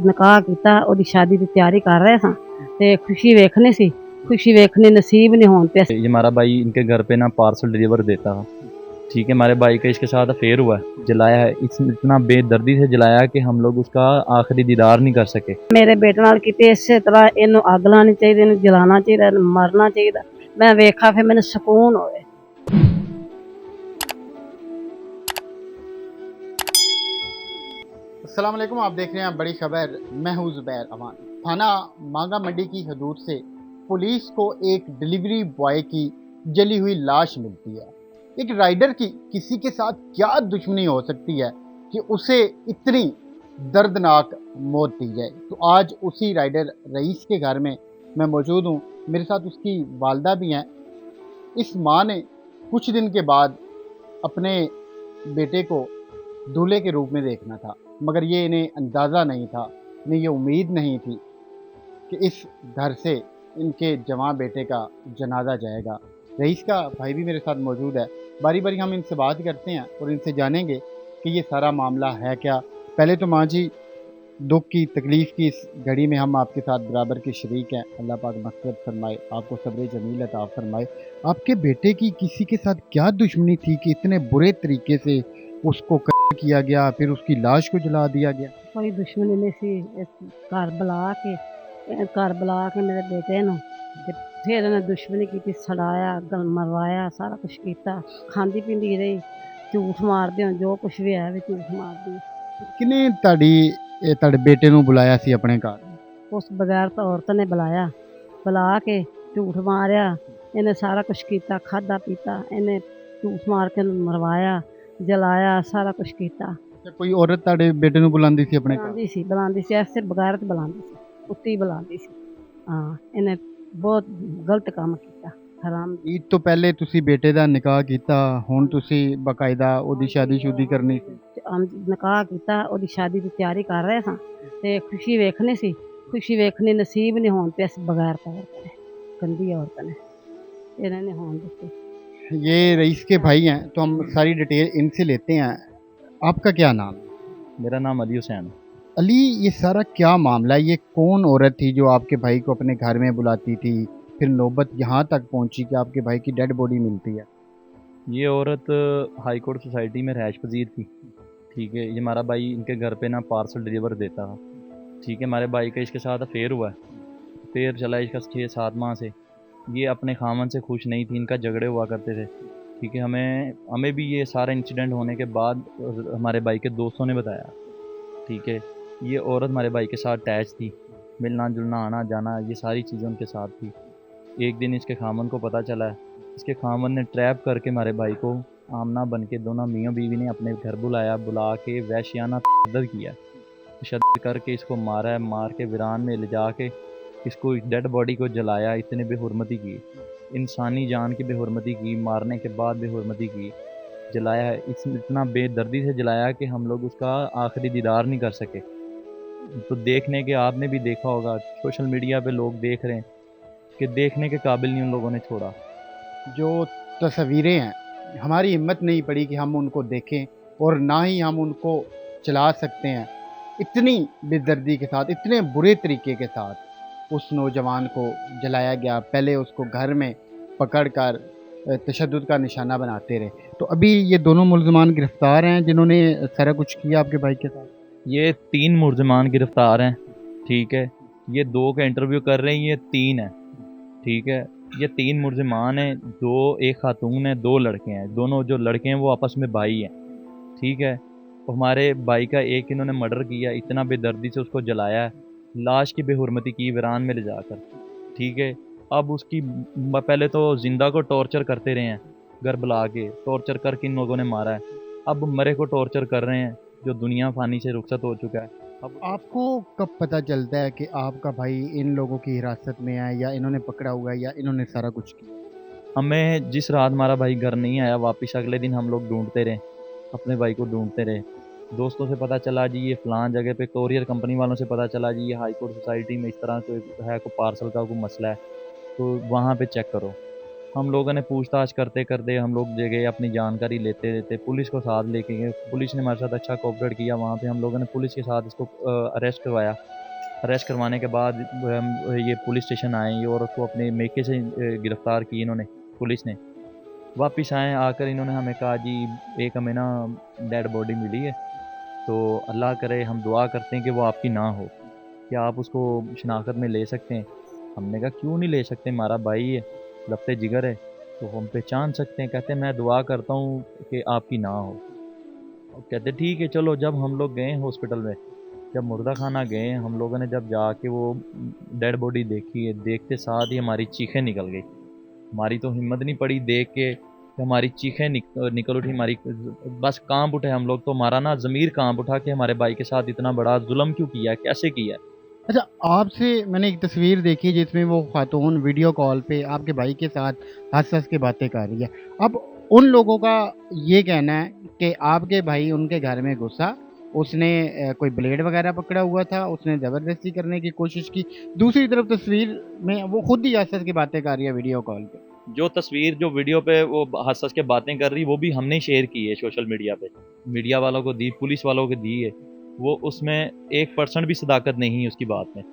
ਨਿਕਾਹ ਕੀਤਾ, ਉਹਦੀ ਸ਼ਾਦੀ ਦੀ ਤਿਆਰੀ ਕਰ ਰਹੇ ਸਾਂ ਤੇ ਖੁਸ਼ੀ ਵੇਖਣੀ ਸੀ, खुशी वेखनी नसीब नहीं होने पे। ये हमारा भाई इनके घर पे ना पार्सल डिलीवर देता था, ठीक है। हमारे भाई का इसके साथ अफेयर हुआ है, जलाया है, इतना बेदर्दी से जलाया कि हम लोग उसका आखिरी दीदार नहीं कर सके। मेरे बेटे नाल किते इसे तरह इनू अग लानी चाहिए, इनू जलाना चाहिए, मरना चाहिए। मैं वेखा फिर मैंने सुकून होए। अस्सलाम वालेकुम, आप देख रहे हैं बड़ी खबर। मैं हूं ज़ुबैर अमान। थाना मांगा मंडी की हदूद से पुलिस को एक डिलीवरी बॉय की जली हुई लाश मिलती है। एक राइडर की किसी के साथ क्या दुश्मनी हो सकती है कि उसे इतनी दर्दनाक मौत दी जाए। तो आज उसी राइडर रईस के घर में मैं मौजूद हूँ। मेरे साथ उसकी वालदा भी हैं। इस माँ ने कुछ दिन के बाद अपने बेटे को दूल्हे के रूप में देखना था, मगर ये इन्हें अंदाज़ा नहीं था, इन्हें ये उम्मीद नहीं थी कि इस घर से इनके जवां बेटे का जनाजा जाएगा। रईस का भाई भी मेरे साथ मौजूद है। बारी बारी हम इनसे बात करते हैं और इनसे जानेंगे कि ये सारा मामला है क्या। पहले तो माँ जी, दुख की तकलीफ़ की इस घड़ी में हम आपके साथ बराबर के शरीक हैं। अल्लाह पाक मग़फ़िरत फरमाए, आपको सब्र जमील अता फरमाए। आपके बेटे की किसी के साथ क्या दुश्मनी थी कि इतने बुरे तरीके से उसको कत्ल किया गया, फिर उसकी लाश को जला दिया गया? कोई दुश्मनी नहीं सी। घर बुला के मेरे बेटे नूं ते फिर इन्हें दुश्मनी की, सड़ाया, मरवाया, सारा कुछ किया। खांदी पींदी रही, झूठ मारदे हो, जो कुछ भी है भी झूठ मारदी। किने ਤੁਹਾਡੇ बेटे ਨੂੰ बुलाया सी अपने घर? उस बगैर तो औरत ने बुला के झूठ मारिया। इन्हें सारा कुछ किया, खादा पीता, इन्हें झूठ मार के मरवाया, जलाया, सारा कुछ किया। कोई औरत ਤੁਹਾਡੇ बेटे ਨੂੰ बुलांदी सी अपने घर? बुलांदी सी, ऐसे बगैर तो बुलांदी सी, कुत्ती बुलांदी सी। हाँ, इन्हें बहुत गलत काम किया, हराम। ईद तो पहले तुसी बेटे ਦਾ ਨਿਕਾਹ ਕੀਤਾ, ਹੁਣ ਤੁਸੀਂ ਬਕਾਇਦਾ ਉਹਦੀ ਸ਼ਾਦੀ ਕਰਨੀ ਸੀ। ਨਿਕਾਹ ਕੀਤਾ, ਉਹਦੀ ਸ਼ਾਦੀ ਦੀ ਤਿਆਰੀ ਕਰ ਰਹੇ ਸਾਂ ਤੇ ਖੁਸ਼ੀ ਵੇਖਣੀ ਸੀ, ਖੁਸ਼ੀ ਵੇਖਣੀ ਨਸੀਬ नहीं होने पे। बगैर तो औरत ने, गंदी औरत ने इन्होंने होने देते। ये रईस के भाई हैं, तो हम सारी डिटेल इनसे लेते हैं। आपका क्या नाम? मेरा नाम अली हुसैन। अली, ये सारा क्या मामला है? ये कौन औरत थी जो आपके भाई को अपने घर में बुलाती थी, फिर नौबत यहाँ तक पहुँची कि आपके भाई की डेड बॉडी मिलती है? ये औरत हाई कोर्ट सोसाइटी में रहायश पजीर थी, ठीक है। ये हमारा भाई इनके घर पे ना पार्सल डिलीवर देता था, ठीक है। हमारे भाई का इसके साथ अफेयर हुआ है, अफेयर चला इसका 6-7 माह से। ये अपने खामन से खुश नहीं थी, इनका झगड़े हुआ करते थे, ठीक है। हमें भी ये सारा इंसिडेंट होने के बाद हमारे भाई के दोस्तों ने बताया, ठीक है। ये औरत हमारे भाई के साथ अटैच थी, मिलना जुलना, आना जाना, ये सारी चीज़ें उनके साथ थी। एक दिन इसके खामन को पता चला है, इसके खामन ने ट्रैप करके हमारे भाई को आमना बन के दोनों मियाँ बीवी ने अपने घर बुला के वैश्याना तशद्दुद किया, तशद्दुद करके इसको मारा है। मार के वीरान में ले जा के इसको डेड बॉडी को जलाया। इतने बेहुरमती की, इंसानी जान की बेहुरमती की, मारने के बाद बेहुरमती की, जलाया है। इतना बेदर्दी से जलाया कि हम लोग उसका आखिरी दीदार नहीं कर सके। तो देखने के, आपने भी देखा होगा, सोशल मीडिया पे लोग देख रहे हैं कि देखने के काबिल नहीं उन लोगों ने छोड़ा। जो तस्वीरें हैं, हमारी हिम्मत नहीं पड़ी कि हम उनको देखें और ना ही हम उनको चला सकते हैं। इतनी बेदर्दी के साथ, इतने बुरे तरीके के साथ उस नौजवान को जलाया गया। पहले उसको घर में पकड़ कर तशद्दुद का निशाना बनाते रहे। तो अभी ये दोनों मुल्ज़मान गिरफ़्तार हैं जिन्होंने सारा कुछ किया आपके भाई के साथ? ये 3 मुल्ज़मान गिरफ़्तार हैं, ठीक है। ये 2 का इंटरव्यू कर रहे हैं, ये 3 है, ठीक है। ये 3 मुल्ज़मान हैं, 2 एक खातून है, 2 लड़के हैं। दोनों जो लड़के हैं वो आपस में भाई हैं, ठीक है। तो हमारे भाई का एक इन्होंने मर्डर किया, इतना बेदर्दी से उसको जलाया, लाश की बेहुरमती की वीरान में ले जाकर, ठीक है। अब उसकी पहले तो जिंदा को टॉर्चर करते रहे हैं, घर बुला के टॉर्चर करके इन लोगों ने मारा है। अब मरे को टॉर्चर कर रहे हैं जो दुनिया फानी से रुखसत हो चुका है। अब आपको कब पता चलता है कि आपका भाई इन लोगों की हिरासत में है, या इन्होंने पकड़ा हुआ है, या इन्होंने सारा कुछ किया? हमें जिस रात हमारा भाई घर नहीं आया वापस, अगले दिन हम लोग ढूंढते रहे, अपने भाई को ढूंढते रहे। दोस्तों से पता चला जी ये फ़लाँ जगह पे, कोरियर कंपनी वालों से पता चला जी ये हाई कोर्ट सोसाइटी में इस तरह कोई है, कोई पार्सल का कोई मसला है, तो वहाँ पे चेक करो। हम लोगों ने पूछताछ करते करते हम लोग जगह अपनी जानकारी लेते लेते पुलिस को साथ लेके गए। पुलिस ने हमारे साथ अच्छा कोऑपरेट किया। वहाँ पे हम लोगों ने पुलिस के साथ इसको अरेस्ट करवाया। अरेस्ट करवाने के बाद हम ये पुलिस स्टेशन आए, ये औरत को अपने मेके से गिरफ़्तार की इन्होंने, पुलिस ने। वापस आए, आकर इन्होंने हमें कहा जी एक हमें ना डेड बॉडी मिली है, तो अल्लाह करे हम दुआ करते हैं कि वो आपकी ना हो, क्या आप उसको शनाख्त में ले सकते हैं? हमने कहा क्यों नहीं ले सकते, हमारा भाई है, लफ्ते जिगर है, तो हम पहचान सकते हैं। कहते मैं दुआ करता हूँ कि आपकी ना हो। और कहते ठीक है चलो। जब हम लोग गए हॉस्पिटल में, जब मुर्दा खाना गए, हम लोगों ने जब जाके वो डेड बॉडी देखी है, देखते साथ ही हमारी चीखें निकल गई। हमारी तो हिम्मत नहीं पड़ी देख के, कि हमारी चीखें निकल उठी, हमारी बस कांप उठे हम लोग। तो हमारा ना ज़मीर कांप उठा कि हमारे भाई के साथ इतना बड़ा जुल्म क्यों किया है, कैसे किया है। अच्छा, आपसे मैंने एक तस्वीर देखी जिसमें वो खातून वीडियो कॉल पे आपके भाई के साथ हंस हंस के बातें कर रही है। अब उन लोगों का ये कहना है कि आपके भाई उनके घर में घुसा, उसने कोई ब्लेड वगैरह पकड़ा हुआ था, उसने ज़बरदस्ती करने की कोशिश की। दूसरी तरफ तस्वीर में वो खुद ही हंस हंस की बातें कर रही है वीडियो कॉल पे। जो तस्वीर जो वीडियो पे वो हंस हंस के बातें कर रही, वो भी हमने शेयर की है सोशल मीडिया पे, मीडिया वालों को दी, पुलिस वालों को दी है। वो उसमें 1% भी सदाकत नहीं है उसकी बात में,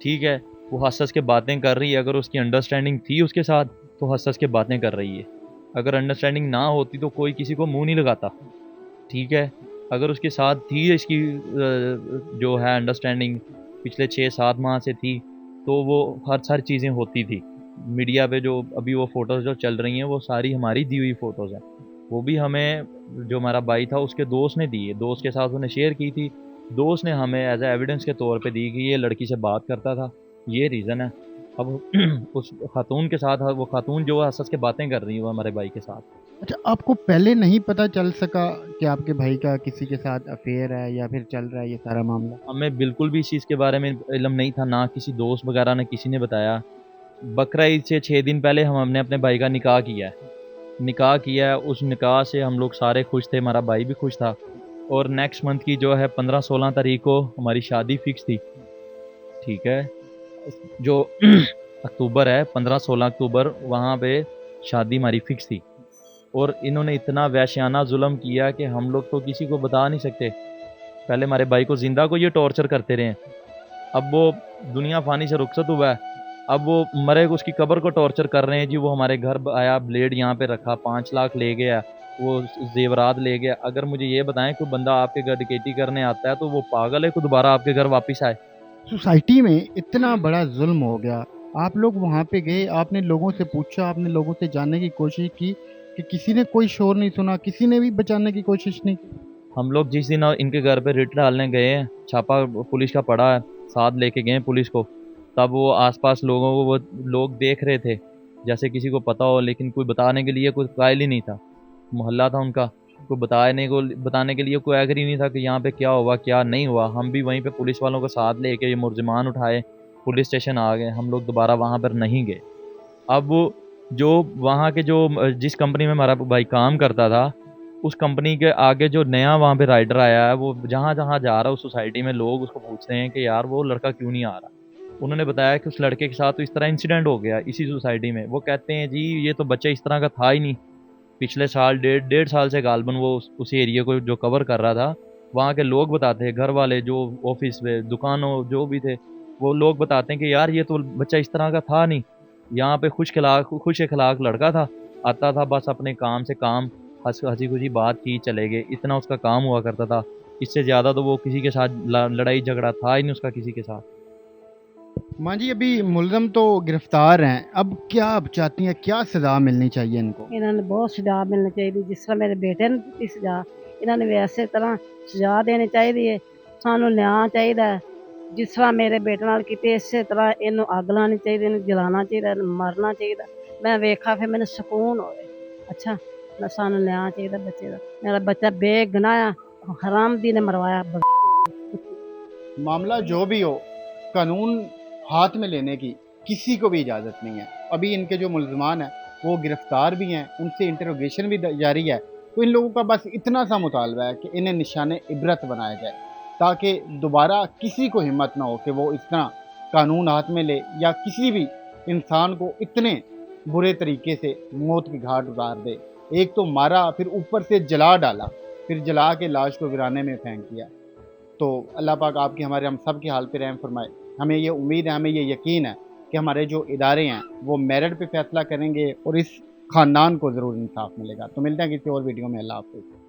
ठीक है। वो हंस हंस के बातें कर रही है। अगर उसकी अंडरस्टैंडिंग थी उसके साथ तो हंस हंस के बातें कर रही है। अगर अंडरस्टैंडिंग ना होती तो कोई किसी को मुंह नहीं लगाता, ठीक है। अगर उसके साथ थी इसकी जो है अंडरस्टैंडिंग, पिछले 6-7 माह से थी, तो वो हर सारी चीज़ें होती थी। मीडिया पे जो अभी वो फ़ोटोज़ जो चल रही हैं वो सारी हमारी दी हुई फ़ोटोज़ हैं। वो भी हमें, जो हमारा भाई था उसके दोस्त ने दी है, दोस्त के साथ उसने शेयर की थी। दोस्त ने हमें एज ए एविडेंस के तौर पे दी कि ये लड़की से बात करता था, ये रीज़न है। अब उस खातून के साथ, वो खातून जो हंस हंस के बातें कर रही है वो हमारे भाई के साथ। अच्छा, आपको पहले नहीं पता चल सका कि आपके भाई का किसी के साथ अफेयर है या फिर चल रहा है ये सारा मामला? हमें बिल्कुल भी इस चीज़ के बारे में इल्म नहीं था, ना किसी दोस्त वगैरह ने किसी ने बताया। बकरा ईद से 6 दिन पहले हमने अपने भाई का निकाह किया है। निकाह किया है, उस निकाह से हम लोग सारे खुश थे, हमारा भाई भी खुश था। और नेक्स्ट मंथ की जो है 15-16 तारीख को हमारी शादी फिक्स थी, ठीक है। जो अक्टूबर है, 15-16 अक्टूबर, वहाँ पे शादी हमारी फिक्स थी। और इन्होंने इतना वहशियाना जुल्म किया कि हम लोग तो किसी को बता नहीं सकते। पहले हमारे भाई को जिंदा को ये टॉर्चर करते रहे, अब वो दुनिया फानी से रुखसत हुआ है, अब वो मरे उसकी कब्र को टॉर्चर कर रहे हैं जी। वो हमारे घर आया, ब्लेड यहाँ पे रखा, 5 लाख ले गया, वो जेवरात ले गया। अगर मुझे ये बताएं कोई बंदा आपके घर डकैती करने आता है तो वो पागल है कि दोबारा आपके घर वापस आए। सोसाइटी में इतना बड़ा जुल्म हो गया, आप लोग वहाँ पे गए, आपने लोगों से पूछा, आपने लोगों से जानने की कोशिश की कि किसी ने कोई शोर नहीं सुना, किसी ने भी बचाने की कोशिश नहीं की? हम लोग जिस दिन इनके घर पे रिट डालने गए हैं, छापा पुलिस का पड़ा है, साथ लेके गए पुलिस को, तब वो आसपास लोगों को वो लोग देख रहे थे जैसे किसी को पता हो, लेकिन कोई बताने के लिए कोई कायल ही नहीं था। मोहल्ला था उनका, कोई बताने के लिए कोई एग्री नहीं था कि यहाँ पे क्या हुआ क्या नहीं हुआ। हम भी वहीं पे पुलिस वालों को साथ लेके ये मुलजिमान उठाए, पुलिस स्टेशन आ गए। हम लोग दोबारा वहाँ पर नहीं गए। अब जो वहाँ के जो जिस कंपनी में हमारा भाई काम करता था, उस कंपनी के आगे जो नया वहाँ पे राइडर आया है, वो जहाँ जहाँ जा रहा है उस सोसाइटी में लोग उसको पूछते हैं कि यार वो लड़का क्यों नहीं आ रहा। उन्होंने बताया कि उस लड़के के साथ तो इस तरह इंसिडेंट हो गया इसी सोसाइटी में। वो कहते हैं जी ये तो बच्चा इस तरह का था ही नहीं। पिछले साल डेढ़ साल से गालबन वो उस एरिया को जो कवर कर रहा था, वहाँ के लोग बताते हैं, घर वाले जो ऑफिस में दुकानों जो भी थे, वो लोग बताते हैं कि यार ये तो बच्चा इस तरह का था नहीं। यहाँ पे खुश अखलाक लड़का था, आता था बस अपने काम से काम, हंसी खुशी बात की चले गए, इतना उसका काम हुआ करता था। इससे ज़्यादा तो वो किसी के साथ लड़ाई झगड़ा था ही नहीं उसका किसी के साथ। माँ जी, अभी मुलजम तो गिरफ्तार हैं, अब क्या आप चाहती हैं, क्या सज़ा मिलनी चाहिए इनको? इन्होंने बहुत सजा मिलनी चाहिए, जिस तरह मेरे बेटे ने दी सजा, इन्होंने भी इसे तरह सजा देनी चाहिए। सानू न्याय चाहिए, जिस तरह मेरे बेटे नाल कीते इसे तरह इन्हू अग लानी चाहिए, इन्हू जलाना चाहिए, मरना चाहिए। मैं वेखा फिर मैंने सुकून होए। अच्छा, सानू न्याय चाहिए बच्चे का। मेरा बच्चा बेगुनाह हरामदी ने मरवाया। मामला जो भी हो, कानून हाथ में लेने की किसी को भी इजाज़त नहीं है। अभी इनके जो मुलजमान हैं वो गिरफ्तार भी हैं, उनसे इंटरोगेशन भी जारी है। तो इन लोगों का बस इतना सा मुतालबा है कि इन्हें निशाने इबरत बनाया जाए, ताकि दोबारा किसी को हिम्मत ना हो कि वो इस तरह कानून हाथ में ले या किसी भी इंसान को इतने बुरे तरीके से मौत के घाट उतार दे। एक तो मारा, फिर ऊपर से जला डाला, फिर जला के लाश को वीराने में फेंक दिया। तो अल्लाह पाक आपकी हमारे हम सब की हाल पे रहम फरमाए। हमें ये उम्मीद है, हमें ये यकीन है कि हमारे जो इदारे हैं वो मेरिट पे फैसला करेंगे और इस खानदान को ज़रूर इंसाफ मिलेगा। तो मिलते हैं किसी और वीडियो में। अल्लाह हाफ़िज़।